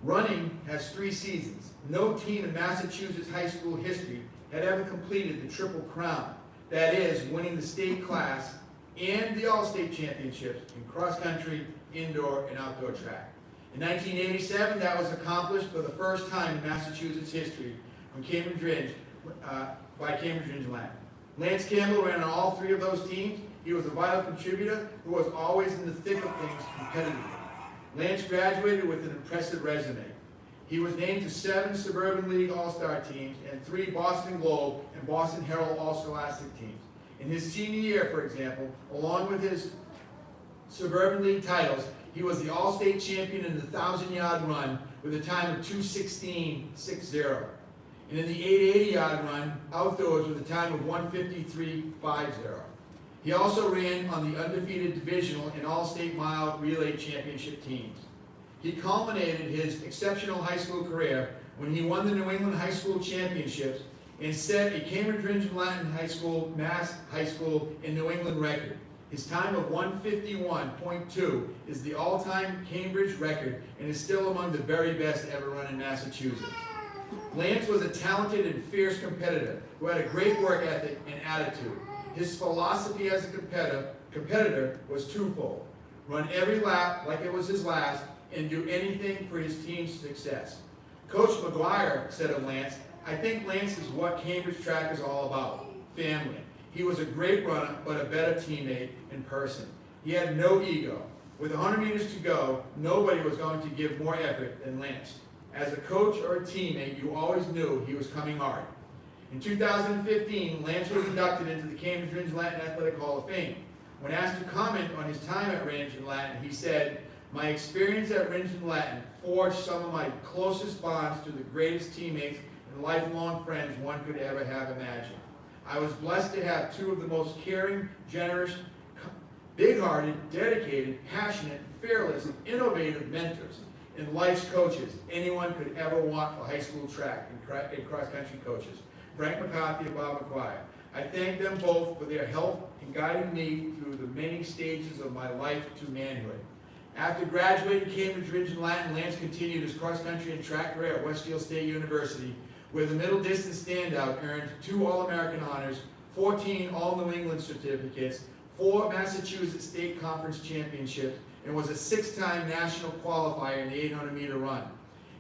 Running has 3 seasons. No team in Massachusetts high school history had ever completed the Triple Crown. That is, winning the state class and the all-state championships in cross-country, indoor, and outdoor track. In 1987, that was accomplished for the first time in Massachusetts history from Cambridge Ringe, by Cambridge Ringe and Latin. Lance Campbell ran on all 3 of those teams. He was a vital contributor who was always in the thick of things competitively. Lance graduated with an impressive resume. He was named to 7 Suburban League All-Star teams and 3 Boston Globe and Boston Herald All-Scholastic teams. In his senior year, for example, along with his Suburban League titles, he was the All-State champion in the 1,000-yard run with a time of 2:16.60. And in the 880-yard run outdoors with a time of 1:53.50. He also ran on the undefeated divisional and all-state mile relay championship teams. He culminated his exceptional high school career when he won the New England High School Championships and set a Cambridge Ringe and Latin High School, Mass High School in New England record. His time of 1:51.2 is the all-time Cambridge record and is still among the very best ever run in Massachusetts. Lance was a talented and fierce competitor who had a great work ethic and attitude. His philosophy as a competitor was twofold: run every lap like it was his last, and do anything for his team's success. Coach McGuire said of Lance, "I think Lance is what Cambridge track is all about, family. He was a great runner, but a better teammate in person. He had no ego. With 100 meters to go, nobody was going to give more effort than Lance. As a coach or a teammate, you always knew he was coming hard." In 2015, Lance was inducted into the Cambridge Ringe and Latin Athletic Hall of Fame. When asked to comment on his time at Ringe and Latin, he said, "My experience at Ringe and Latin forged some of my closest bonds to the greatest teammates and lifelong friends one could ever have imagined. I was blessed to have 2 of the most caring, generous, big-hearted, dedicated, passionate, fearless, and innovative mentors and life's coaches anyone could ever want for high school track and cross-country coaches, Frank McCarthy and Bob McGuire. I thank them both for their help in guiding me through the many stages of my life to manhood." After graduating Cambridge Ringe and Latin, Lance continued his cross-country and track career at Westfield State University, where the middle distance standout earned 2 All-American honors, 14 All-New England certificates, 4 Massachusetts State Conference championships, and was a 6-time national qualifier in the 800-meter run.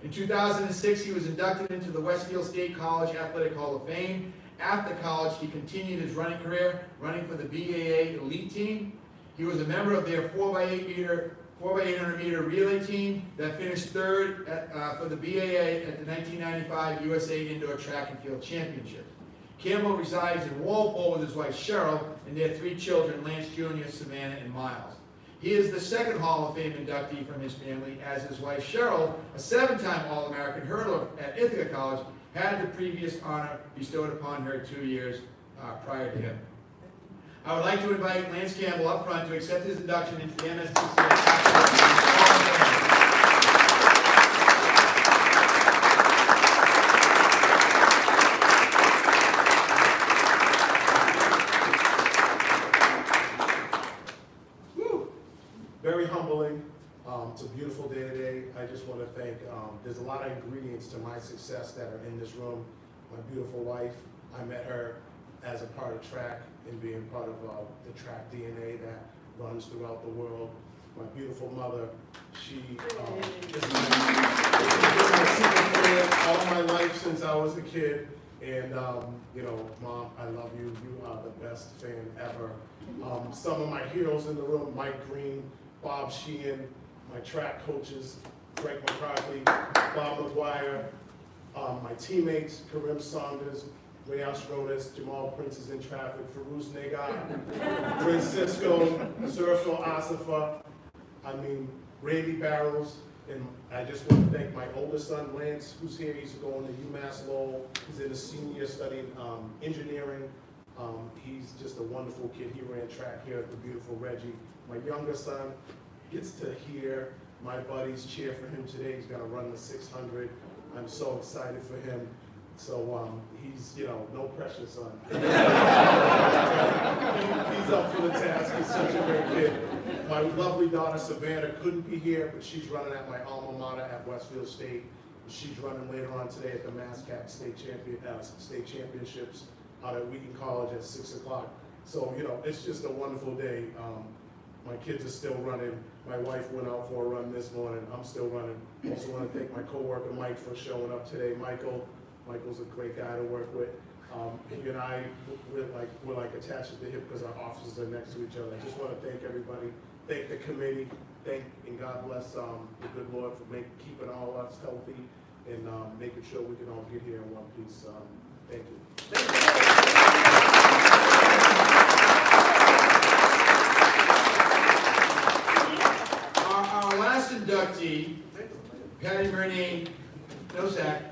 In 2006, he was inducted into the Westfield State College Athletic Hall of Fame. After college, he continued his running career, running for the BAA elite team. He was a member of their 4x800-meter relay team that finished 3rd for the BAA at the 1995 USA Indoor Track and Field Championships. Campbell resides in Walpole with his wife Cheryl and their 3 children, Lance Jr., Savannah, and Miles. He is the 2nd Hall of Fame inductee from his family, as his wife Cheryl, a 7-time All-American hurdler at Ithaca College, had the previous honor bestowed upon her 2 years prior to him. I would like to invite Lance Campbell up front to accept his induction into the MSTCA. Very humbling. It's a beautiful day today. I just want to thank, there's a lot of ingredients to my success that are in this room. My beautiful wife, I met her as a part of track and being part of the track DNA that runs throughout the world. My beautiful mother, she is my secret friend all my life since I was a kid. And, you know, Mom, I love you. You are the best fan ever. Some of my heroes in the room, Mike Green, Bob Sheehan, my track coaches, Greg McCarthy, Bob McGuire, my teammates, Karim Saunders, Riel, Jamal Prince is in traffic, Farouz Nagar, Francisco, Zerfil Asifa, Randy Barrows, and I just want to thank my oldest son, Lance, who's here. He's going to UMass Lowell. He's in a senior studying engineering. He's just a wonderful kid. He ran track here at the beautiful Reggie. My younger son gets to hear my buddies cheer for him today. He's going to run the 600. I'm so excited for him. So he's, you know, no pressure, son. He's up for the task. He's such a great kid. My lovely daughter, Savannah, couldn't be here, but she's running at my alma mater at Westfield State. She's running later on today at the MASCAC State Championships out at Wheaton College at 6 o'clock. So, you know, it's just a wonderful day. My kids are still running. My wife went out for a run this morning. I'm still running. Also want to thank my coworker, Mike, for showing up today. Michael's a great guy to work with. He and I, we're like attached at the hip because our offices are next to each other. I just want to thank everybody, thank the committee, and God bless the good Lord for keeping all of us healthy and making sure we can all get here in one piece. Thank you. Our last inductee, Patty Renee Nosek,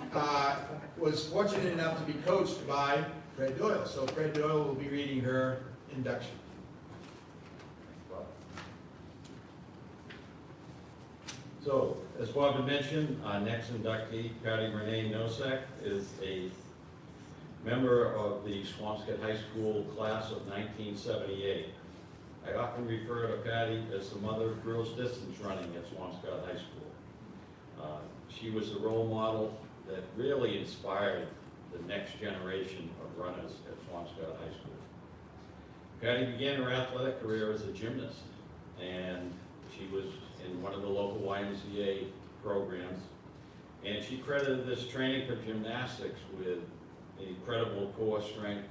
was fortunate enough to be coached by Fred Doyle. So Fred Doyle will be reading her induction. So, as Bob had mentioned, our next inductee, Patty Renee Nosek, is a member of the Swampscott High School class of 1978. I often refer to Patty as the mother of girls distance running at Swampscott High School. She was a role model that really inspired the next generation of runners at Swampscott High School. Patty began her athletic career as a gymnast, and she was in one of the local YMCA programs, and she credited this training for gymnastics with incredible core strength,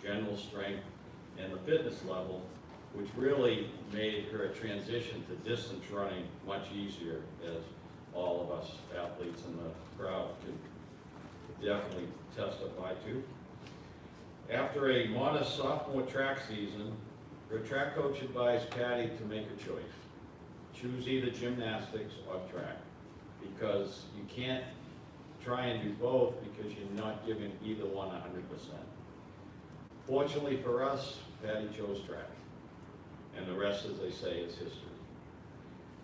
general strength, and the fitness level, which really made her transition to distance running much easier, as all of us athletes in the crowd could definitely testify to. After a modest sophomore track season, her track coach advised Patty to make a choice. Choose either gymnastics or track, because you can't try and do both because you're not giving either one 100%. Fortunately for us, Patty chose track, and the rest, as they say, is history.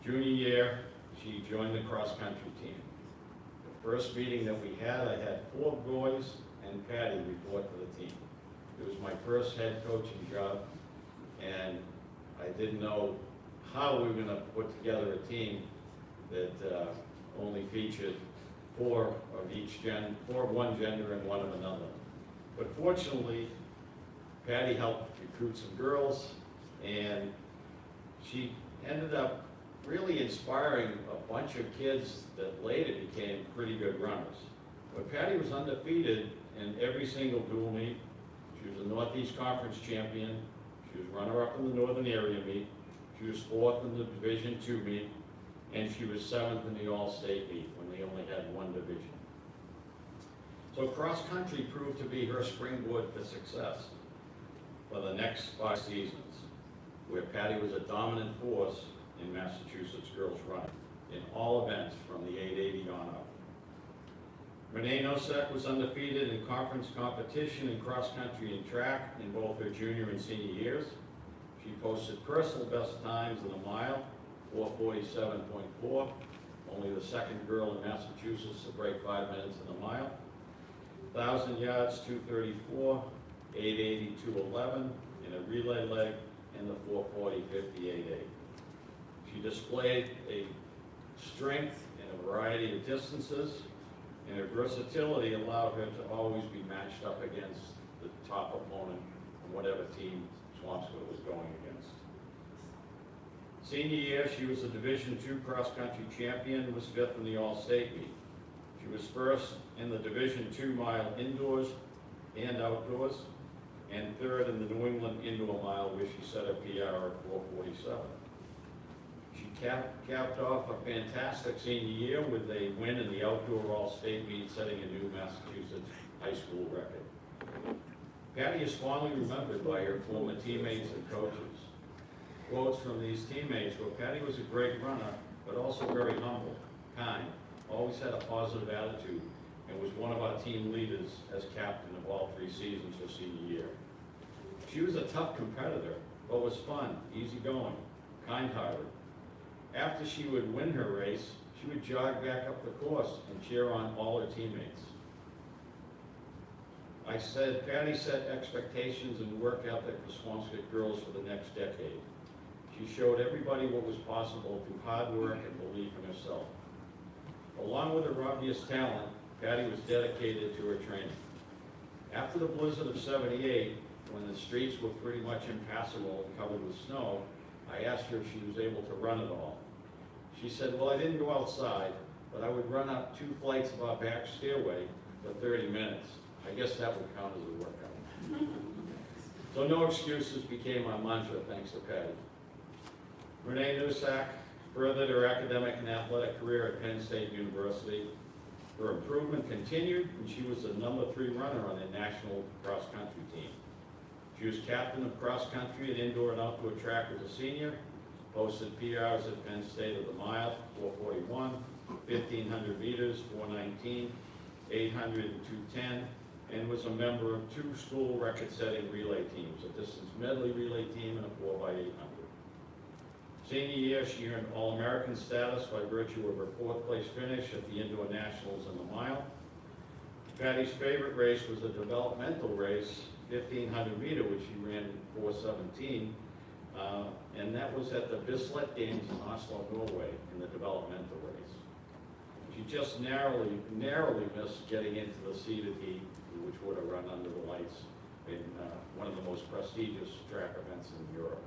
Junior year, she joined the cross-country team. The first meeting that we had, I had 4 boys and Patty report to the team. It was my first head coaching job, and I didn't know how we were going to put together a team that only featured 4 of each one gender and 1 of another. But fortunately, Patty helped recruit some girls, and she ended up really inspiring a bunch of kids that later became pretty good runners. But Patty was undefeated in every single dual meet. She was a Northeast Conference champion. She was runner-up in the Northern Area meet. She was 4th in the Division II meet, and she was 7th in the All-State meet when they only had 1 division. So cross-country proved to be her springboard for success for the next 5 seasons, where Patty was a dominant force in Massachusetts girls running in all events from the 880 on up. Renee Nosek was undefeated in conference competition in cross country and track in both her junior and senior years. She posted personal best times in the mile, 4:47.4, only the second girl in Massachusetts to break 5 minutes in the mile. 1,000 yards, 2:34, 8:80, 2:11, and a relay leg in the 4:40, 58.8. She displayed a strength in a variety of distances, and her versatility allowed her to always be matched up against the top opponent in whatever team Swampscott was going against. Senior year, she was a Division II cross-country champion, was 5th in the All-State meet. She was 1st in the Division II mile indoors and outdoors, and 3rd in the New England indoor mile, where she set a PR of 4:47. She capped off a fantastic senior year with a win in the outdoor all-state meet, setting a new Massachusetts high school record. Patty is fondly remembered by her former teammates and coaches. Quotes from these teammates were, "Patty was a great runner, but also very humble, kind, always had a positive attitude, and was one of our team leaders as captain of all 3 seasons her senior year. She was a tough competitor, but was fun, easygoing, kind-hearted. After she would win her race, she would jog back up the course and cheer on all her teammates. I said, Patty set expectations and work ethic for Swampscott girls for the next decade. She showed everybody what was possible through hard work and belief in herself. Along with her obvious talent, Patty was dedicated to her training. After the blizzard of '78, when the streets were pretty much impassable and covered with snow, I asked her if she was able to run it all. She said, well, I didn't go outside, but I would run up 2 flights of our back stairway for 30 minutes. I guess that would count as a workout. So no excuses became our mantra, thanks to Patty. Renee Nosek furthered her academic and athletic career at Penn State University. Her improvement continued, and she was the #3 runner on the national cross-country team. She was captain of cross-country and indoor and outdoor track as a senior, posted PRs at Penn State of the mile, 4:41, 1,500 meters, 4:19, 800 and 2:10, and was a member of 2 school record-setting relay teams, a distance medley relay team and a 4x800. Senior year, she earned All-American status by virtue of her 4th place finish at the Indoor Nationals in the mile. Patty's favorite race was a developmental race, 1,500 meter, which she ran in 4:17, and that was at the Bislett Games in Oslo, Norway, in the developmental race. She just narrowly missed getting into the seeded heat, which would have run under the lights in one of the most prestigious track events in Europe.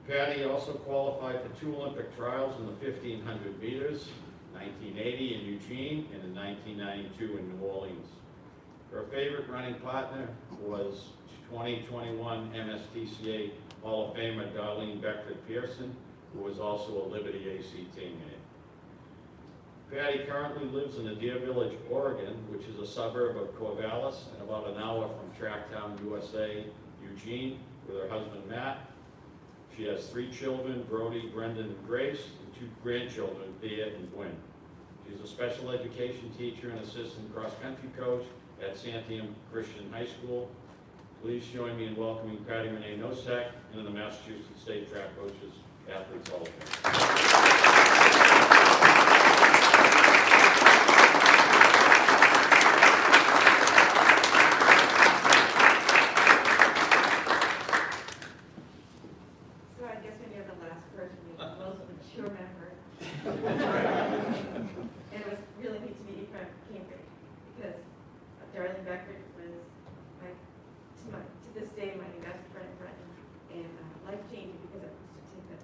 Patty also qualified for 2 Olympic trials in the 1,500 meters, 1980 in Eugene and in 1992 in New Orleans. Her favorite running partner was 2021 MSTCA Hall of Famer Darlene Beckford-Pearson, who was also a Liberty AC teammate. Patty currently lives in Adair Village, Oregon, which is a suburb of Corvallis and about an hour from Tracktown, USA, Eugene, with her husband Matt. She has 3 children, Brody, Brendan, and Grace, and 2 grandchildren, Thea and Gwen. She's a special education teacher and assistant cross-country coach at Santiam Christian High School. Please join me in welcoming Patty Renee Nosek and the Massachusetts State Track Coaches Athletes Hall of Fame. So I guess when you're the last person, you're the most mature member. And it was really neat to meet you from Cambridge, because Darlene Beckford was to this day my best friend and life-changing, because I used to take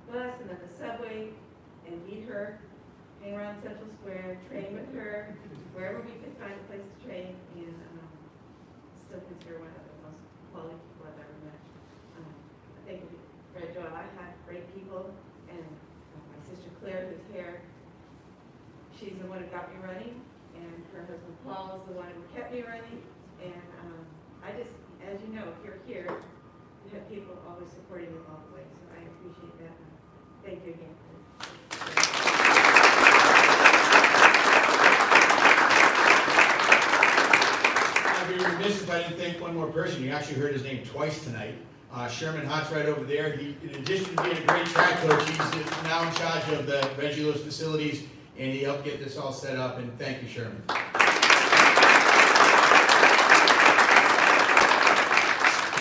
the bus and then the subway and meet her, hang around Central Square, train with her, wherever we could find a place to train, and still consider one of the most quality people I've ever met. I think Fred Doyle, I had great people, and my sister Claire, who's here, she's the one who got me running, and her husband Paul is the one who kept me running, and I just, as you know, if you're here, you have people always supporting you all the way, so I appreciate that. Thank you again. more person. You actually heard his name twice tonight. Sherman Hutt's right over there. He, in addition to being a great track coach, he's now in charge of the Regulus facilities, and he helped get this all set up, and thank you, Sherman.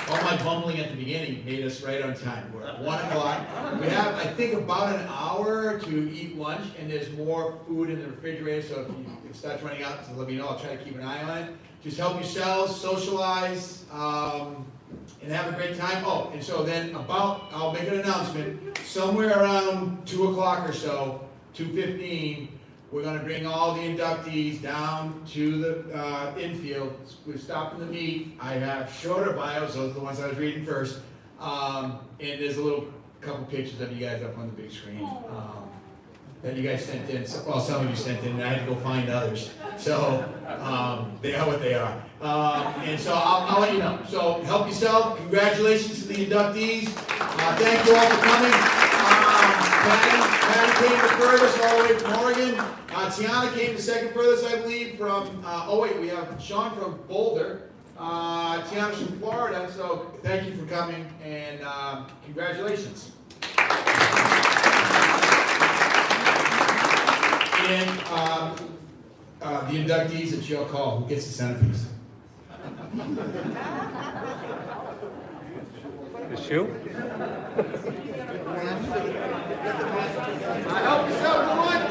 All my bumbling at the beginning made us right on time. We're at 1 o'clock. We have, I think, about an hour to eat lunch, and there's more food in the refrigerator, so if it starts running out, so let me know. I'll try to keep an eye on it. Just help yourselves, socialize, and have a great time. Oh, and so then I'll make an announcement. Somewhere around 2 o'clock or so, 2:15, we're gonna bring all the inductees down to the infield. We're stopping the meet. I have shorter bios, those are the ones I was reading first. And there's a couple pictures of you guys up on the big screen that you guys sent in. Well, some of you sent in, and I had to go find others. So they are what they are. And so I'll let you know. So help yourself. Congratulations to the inductees. Thank you all for coming. Patty came the furthest all the way from Oregon. Tiana came the second furthest, I believe, from, we have Sean from Boulder. Tiana's from Florida, so thank you for coming, and congratulations. And the inductees, it's your call. Who gets the centerpiece? It's you? I help yourself to lunch.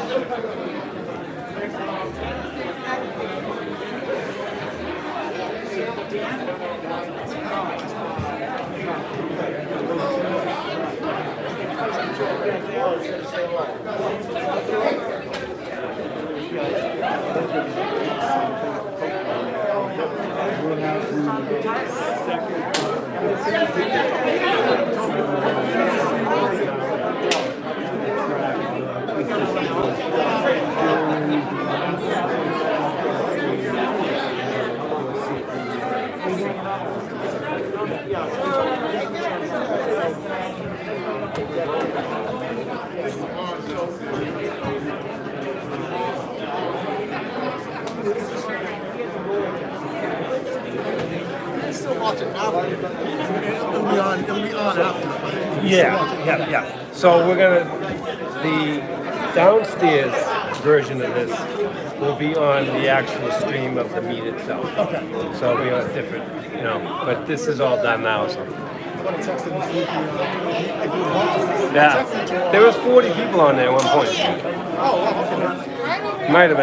Yeah. So we're gonna, the downstairs version of this will be on the actual stream of the meet itself. Okay. So it'll be on different, but this is all done now, so. Yeah. There was 40 people on there at one point. Oh, wow, okay. Might have been.